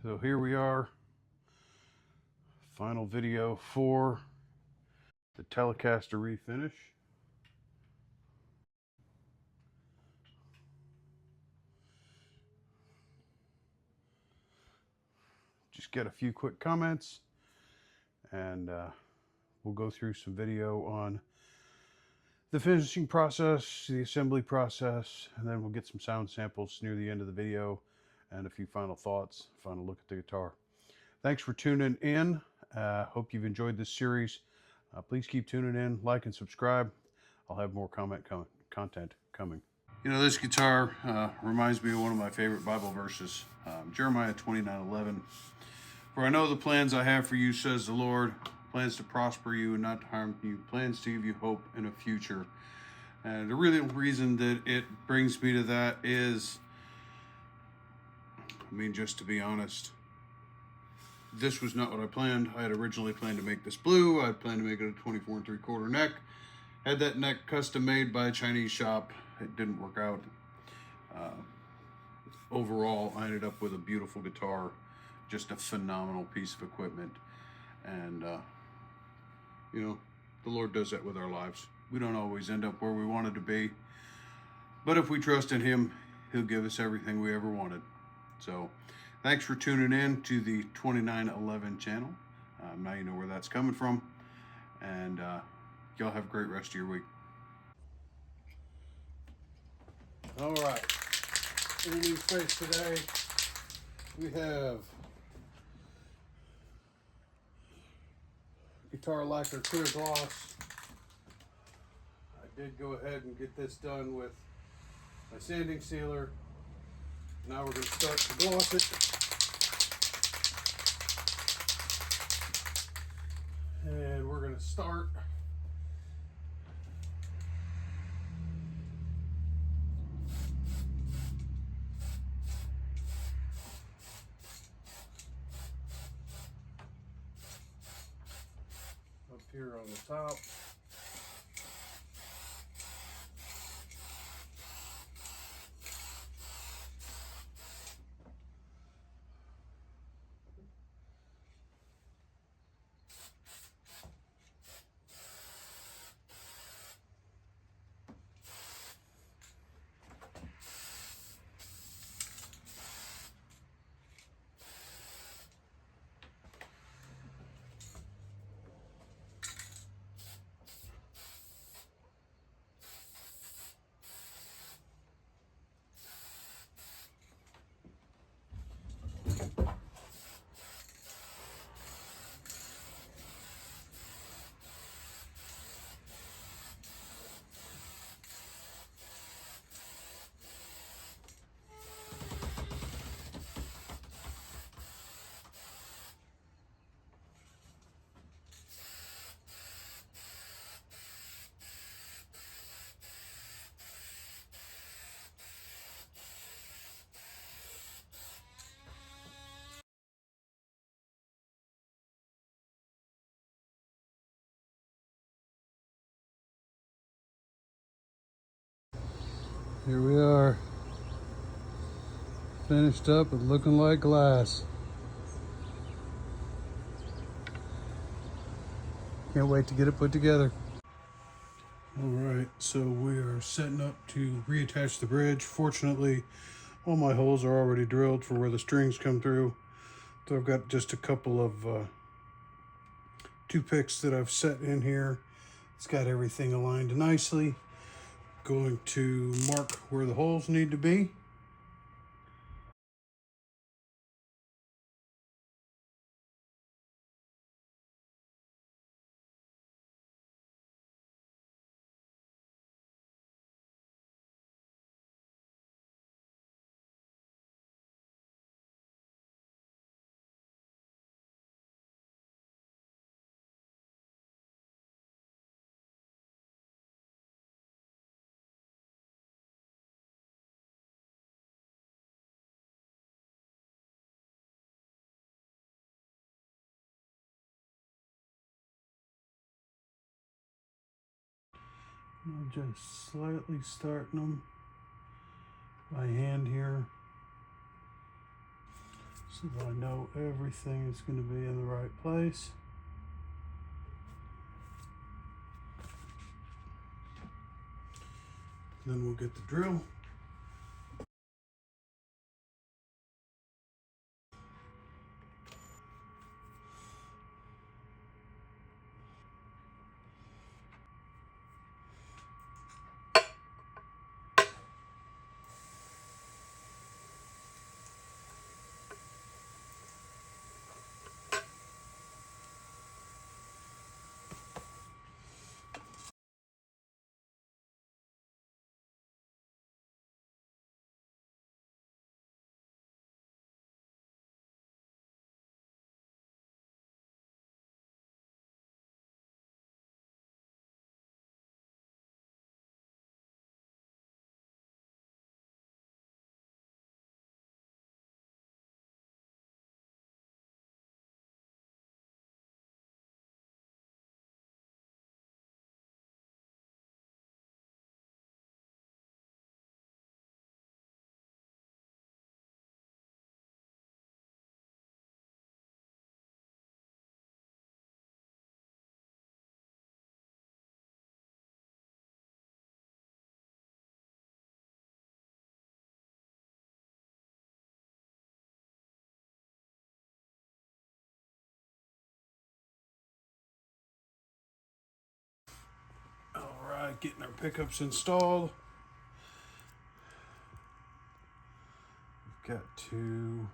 So here we are, final video for the Telecaster Refinish. Just get a few quick comments and we'll go through some video on the finishing process, the assembly process, and then we'll get some sound samples near the end of the video and a few final thoughts, final look at the guitar. Thanks for tuning in. Hope you've enjoyed this series. Please keep tuning in, like and subscribe. I'll have more content coming. You know, this guitar reminds me of one of my favorite Bible verses, Jeremiah 29:11. For I know the plans I have for you, says the Lord, plans to prosper you and not to harm you, plans to give you hope in a future. And the real reason that it brings me to that is, just to be honest, this was not what I planned. I had originally planned to make this blue. I had planned to make it a 24 3/4 neck. Had that neck custom made by a Chinese shop. It didn't work out. Overall, I ended up with a beautiful guitar, just a phenomenal piece of equipment. And, you know, the Lord does that with our lives. We don't always end up where we wanted to be. But if we trust in Him, He'll give us everything we ever wanted. So, thanks for tuning in to the 2911 channel. Now you know where that's coming from. And y'all have a great rest of your week. All right. In the new space today, we have guitar lacquer clear gloss. I did go ahead and get this done with my sanding sealer. Now we're going to start to gloss it. And we're going to start up here on the top. Here we are, finished up and looking like glass. Can't wait to get it put together. All right, so we are setting up to reattach the bridge. Fortunately, all my holes are already drilled for where the strings come through. So I've got just a couple of toothpicks that I've set in here. It's got everything aligned nicely. Going to mark where the holes need to be. I'm just slightly starting them by hand here. so that I know everything is going to be in the right place. Then we'll get the drill. Alright, getting our pickups installed. We've got to,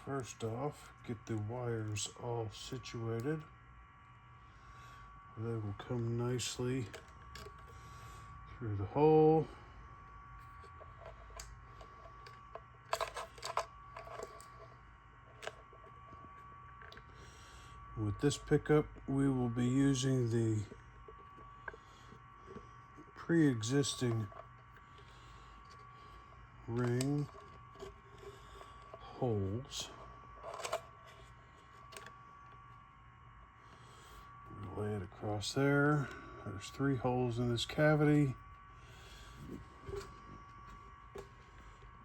first off, get the wires all situated. They will come nicely through the hole. With this pickup, we will be using the pre-existing ring holes. We'll lay it across there. There's 3 holes in this cavity.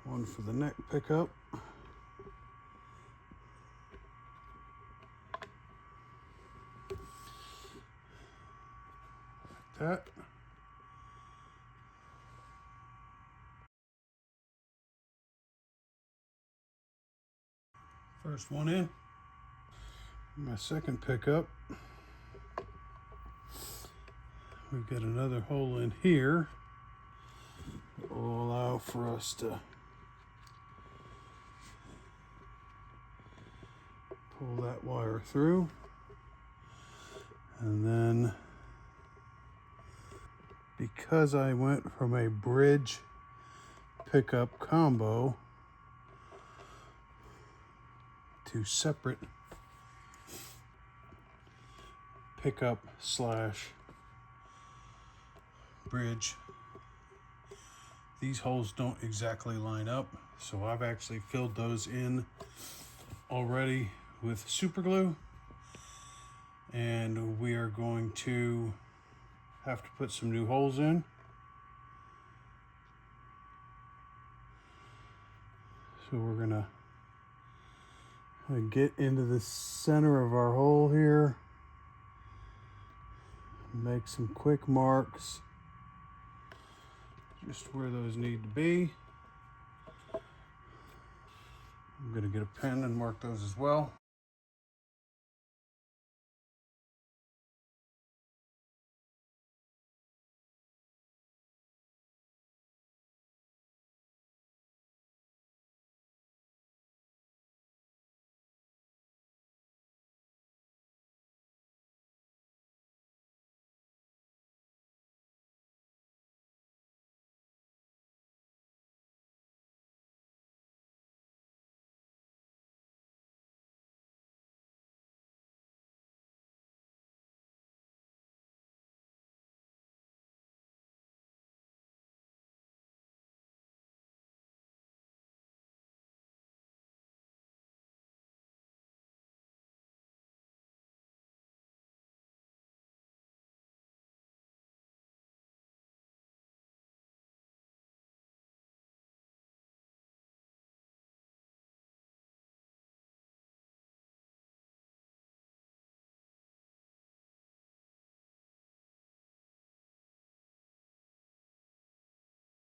One for the neck pickup. Like that. First one in. My second pickup, we've got another hole in here that will allow for us to pull that wire through. And then, because I went from a bridge pickup combo to separate pickup slash bridge, these holes don't exactly line up, so I've actually filled those in already with super glue, and we are going to have to put some new holes in. So we're gonna get into the center of our hole here, make some quick marks just where those need to be. I'm gonna get a pen and mark those as well.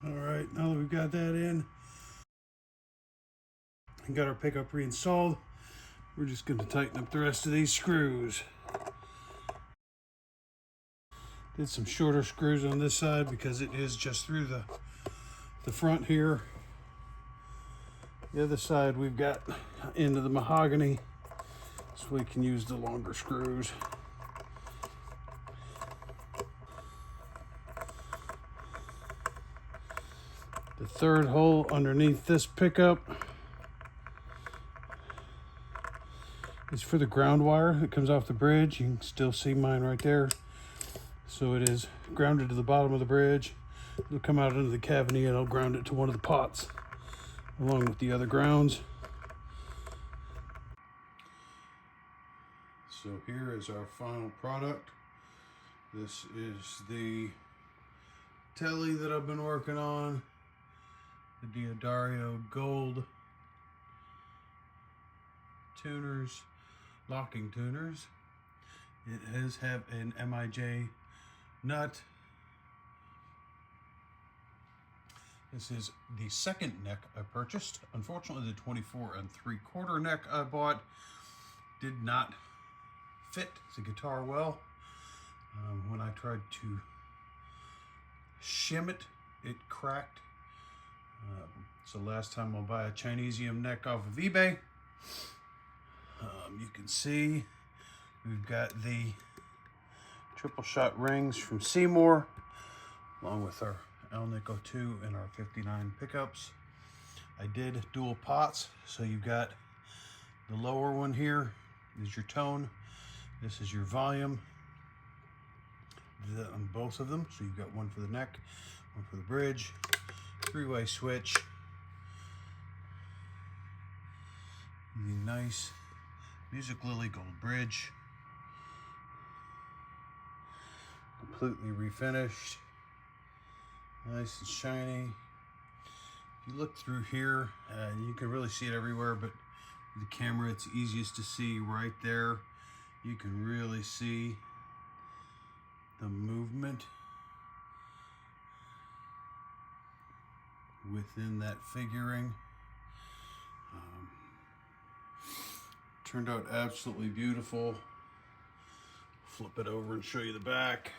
All right, now that we've got that in and got our pickup reinstalled, we're just going to tighten up the rest of these screws. Did some shorter screws on this side because it is just through the front here. The other side we've got into the mahogany, so we can use the longer screws. The third hole underneath this pickup is for the ground wire that comes off the bridge. You can still see mine right there. So it is grounded to the bottom of the bridge. It'll come out into the cavity and I'll ground it to one of the pots along with the other grounds. So here is our final product. This is the telly that I've been working on, the Diodario Gold tuners, locking tuners. It has have an MIJ nut. This is the second neck I purchased. Unfortunately, the 24 3/4 neck I bought did not fit the guitar well. When I tried to shim it, it cracked. So last time I'll buy a Chinesium neck off of eBay. You can see we've got the triple shot rings from Seymour, along with our Alnico 2 and our 59 pickups. I did dual pots, so you've got the lower one here is your tone. This is your volume. On both of them, so you've got one for the neck, one for the bridge, three-way switch. The nice Music Lily Gold bridge, completely refinished, nice and shiny. If you look through here, you can really see it everywhere, but with the camera it's easiest to see right there. You can really see the movement within that figuring. Turned out absolutely beautiful. Flip it over and show you the back.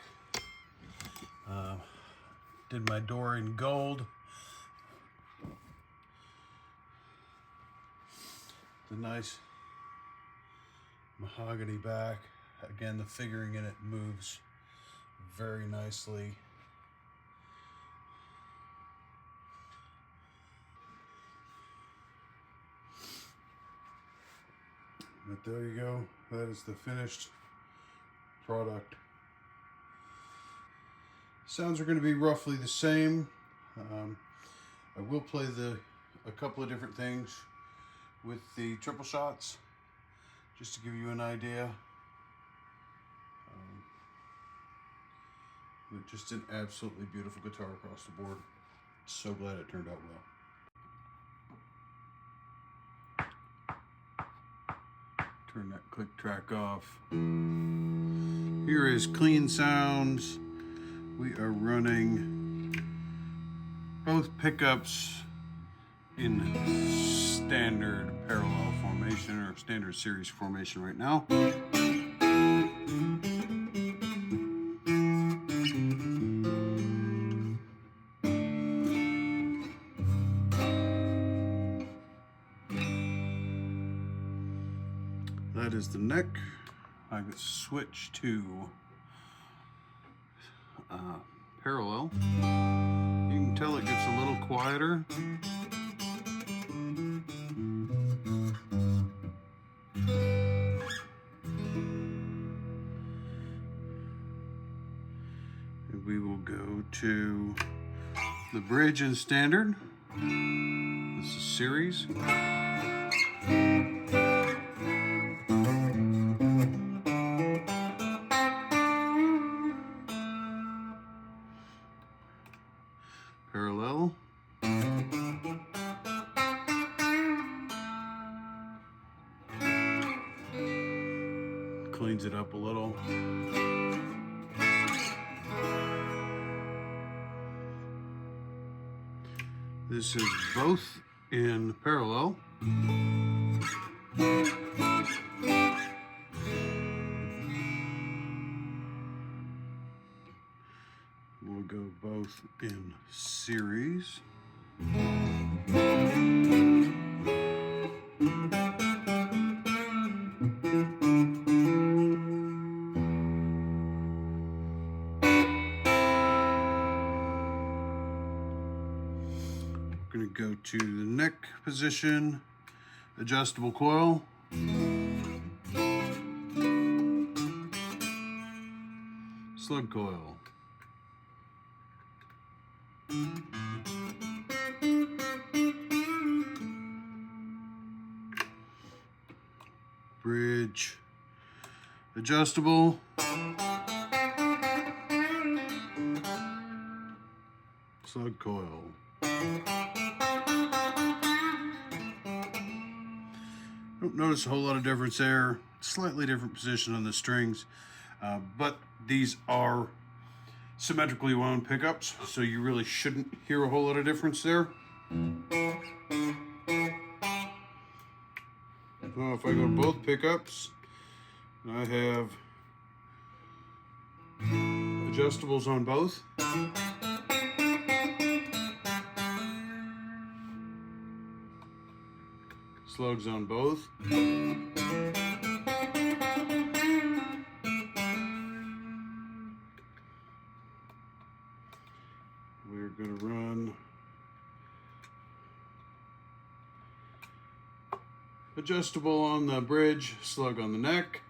Did my door in gold. The nice mahogany back. Again, the figuring in it moves very nicely. But there you go. That is the finished product. Sounds are going to be roughly the same. I will play a couple of different things with the triple shots, just to give you an idea. But just an absolutely beautiful guitar across the board. So glad it turned out well. Turn that click track off. Here is clean sounds. We are running both pickups in standard parallel formation or standard series formation right now. That is the neck. I could switch to parallel. You can tell it gets a little quieter. And we will go to the bridge in standard. This is series. Parallel. Cleans it up a little. This is both in parallel. We'll go both in series. Going to go to the neck position, adjustable coil. Slug coil. Bridge, adjustable. Slug coil. Don't notice a whole lot of difference there. Slightly different position on the strings, but these are symmetrically wound pickups, so you really shouldn't hear a whole lot of difference there. Now if I go to both pickups, I have adjustables on both. Slugs on both. We're going to run adjustable on the bridge, slug on the neck.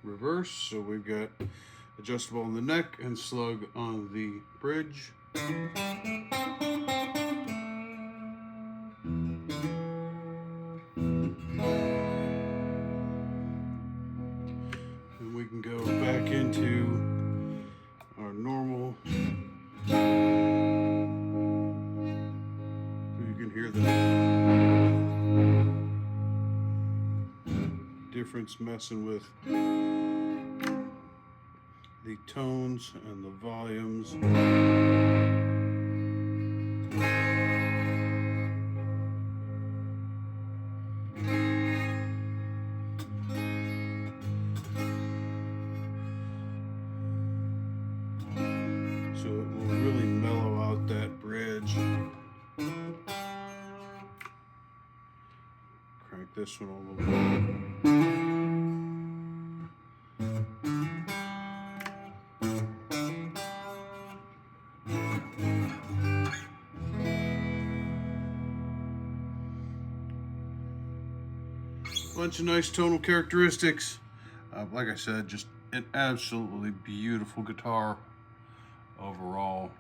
Reverse, so we've got adjustable on the neck and slug on the bridge. And we can go back into our normal. So you can hear the difference messing with the tones and the volumes. So it will really mellow out that bridge. Crank this one a little bit. Bunch of nice tonal characteristics. Like I said, just an absolutely beautiful guitar overall.